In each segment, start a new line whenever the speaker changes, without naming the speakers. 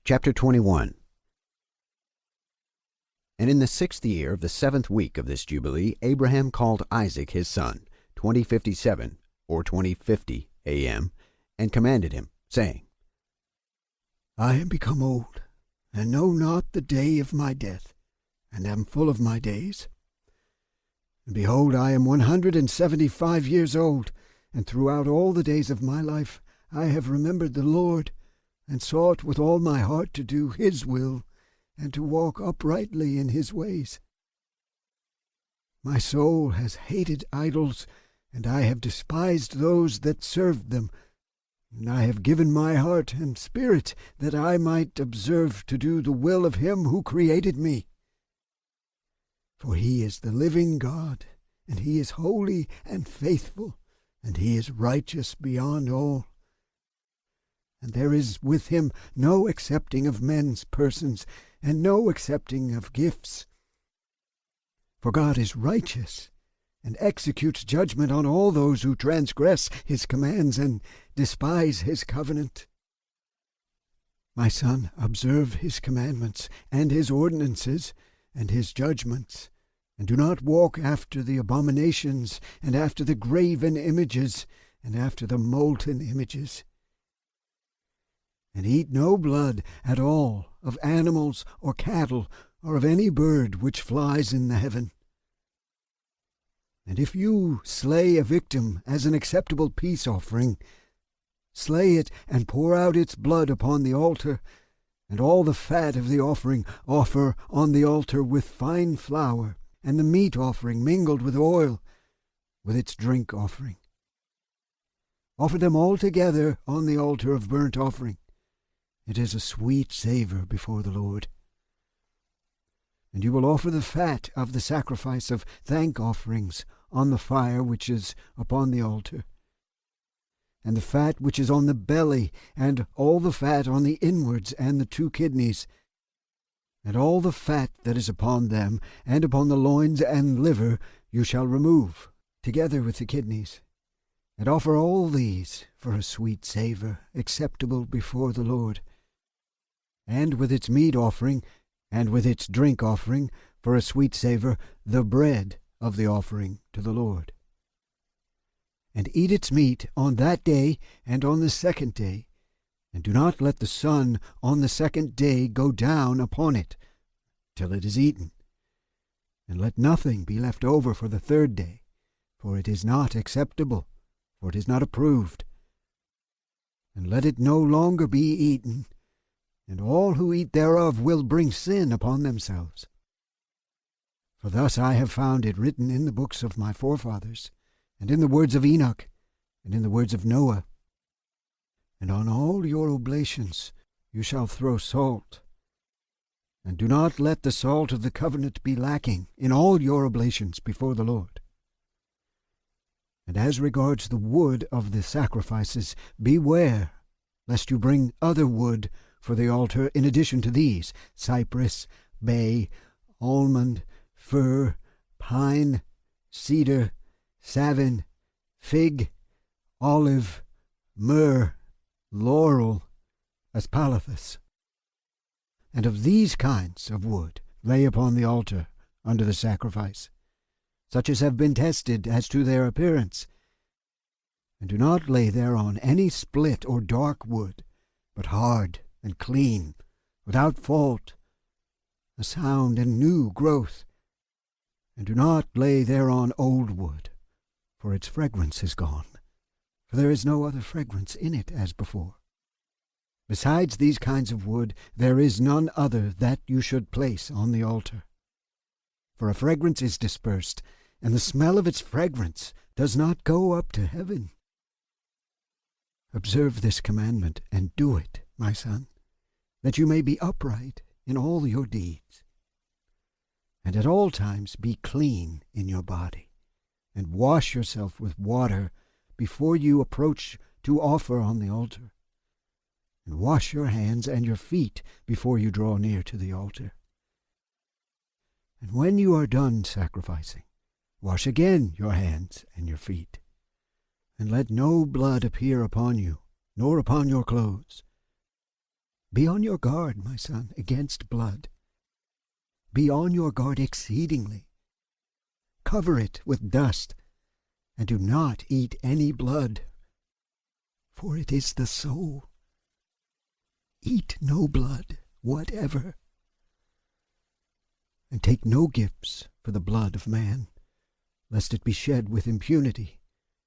Chapter 21. And in the 6th year of the 7th week of this Jubilee, Abraham called Isaac his son, 2057, or 2050 a.m., and commanded him, saying,
I am become old, and know not the day of my death, and am full of my days. And behold, I am 175 years old, and throughout all the days of my life I have remembered the Lord, and sought with all my heart to do his will, and to walk uprightly in his ways. My soul has hated idols, and I have despised those that served them, and I have given my heart and spirit that I might observe to do the will of him who created me. For he is the living God, and he is holy and faithful, and he is righteous beyond all. And there is with him no accepting of men's persons, and no accepting of gifts. For God is righteous, and executes judgment on all those who transgress his commands and despise his covenant. My son, observe his commandments, and his ordinances, and his judgments, and do not walk after the abominations, and after the graven images, and after the molten images. And eat no blood at all of animals or cattle, or of any bird which flies in the heaven. And if you slay a victim as an acceptable peace offering, slay it and pour out its blood upon the altar, and all the fat of the offering offer on the altar with fine flour, and the meat offering mingled with oil, with its drink offering. Offer them all together on the altar of burnt offering. It is a sweet savour before the Lord. And you will offer the fat of the sacrifice of thank offerings on the fire which is upon the altar, and the fat which is on the belly, and all the fat on the inwards and the 2 kidneys, and all the fat that is upon them, and upon the loins and liver you shall remove, together with the kidneys, and offer all these for a sweet savour, acceptable before the Lord, and with its meat offering, and with its drink offering, for a sweet savour, the bread of the offering to the Lord. And eat its meat on that day and on the 2nd day, and do not let the sun on the 2nd day go down upon it till it is eaten. And let nothing be left over for the 3rd day, for it is not acceptable, for it is not approved. And let it no longer be eaten, and all who eat thereof will bring sin upon themselves. For thus I have found it written in the books of my forefathers, and in the words of Enoch, and in the words of Noah. And on all your oblations you shall throw salt, and do not let the salt of the covenant be lacking in all your oblations before the Lord. And as regards the wood of the sacrifices, beware lest you bring other wood for the altar in addition to these: cypress, bay, almond, fir, pine, cedar, savin, fig, olive, myrrh, laurel, aspalathus. And of these kinds of wood lay upon the altar under the sacrifice, such as have been tested as to their appearance. And do not lay thereon any split or dark wood, but hard and clean, without fault, a sound and new growth. And do not lay thereon old wood, for its fragrance is gone, for there is no other fragrance in it as before. Besides these kinds of wood, there is none other that you should place on the altar. For a fragrance is dispersed, and the smell of its fragrance does not go up to heaven. Observe this commandment, and do it, my son, that you may be upright in all your deeds. And at all times be clean in your body, and wash yourself with water before you approach to offer on the altar. And wash your hands and your feet before you draw near to the altar. And when you are done sacrificing, wash again your hands and your feet. And let no blood appear upon you, nor upon your clothes. Be on your guard, my son, against blood. Be on your guard exceedingly. Cover it with dust, and do not eat any blood, for it is the soul. Eat no blood whatever, and take no gifts for the blood of man, lest it be shed with impunity,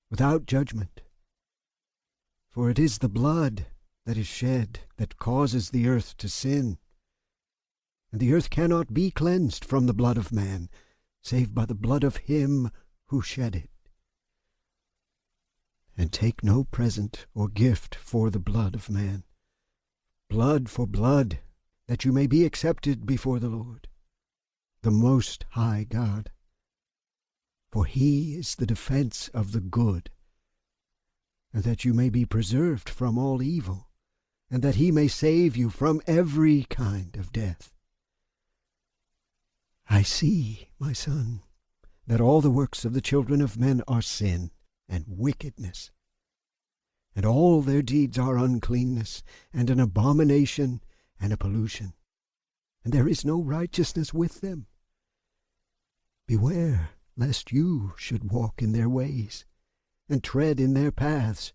without judgment. For it is the blood that is shed that causes the earth to sin, and the earth cannot be cleansed from the blood of man, save by the blood of him who shed it. And take no present or gift for the blood of man, blood for blood, that you may be accepted before the Lord, the Most High God. For he is the defense of the good, and that you may be preserved from all evil, and that he may save you from every kind of death. I see, my son, that all the works of the children of men are sin and wickedness, and all their deeds are uncleanness, and an abomination, and a pollution, and there is no righteousness with them. Beware lest you should walk in their ways, and tread in their paths,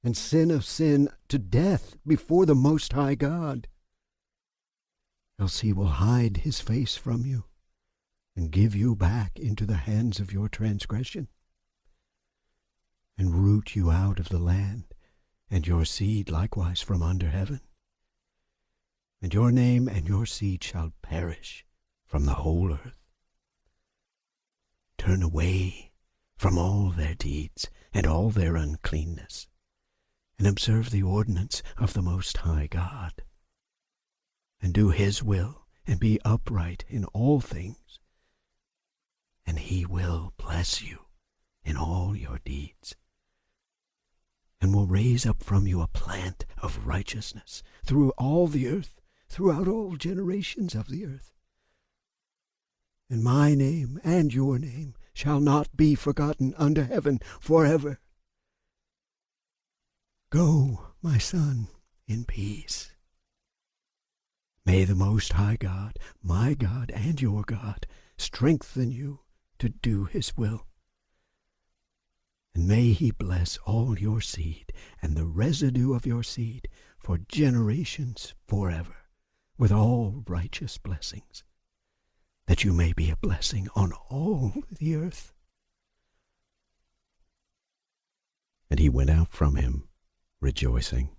and sin of sin to death before the Most High God. Else he will hide his face from you, and give you back into the hands of your transgression, and root you out of the land, and your seed likewise from under heaven. And your name and your seed shall perish from the whole earth. Turn away from all their deeds and all their uncleanness, and observe the ordinance of the Most High God, and do his will, and be upright in all things, and he will bless you in all your deeds, and will raise up from you a plant of righteousness through all the earth, throughout all generations of the earth. And my name and your name shall not be forgotten under heaven forever. Go, my son, in peace. May the Most High God, my God and your God, strengthen you to do his will. And may he bless all your seed and the residue of your seed for generations forever, with all righteous blessings, that you may be a blessing on all the earth.
And he went out from him, rejoicing.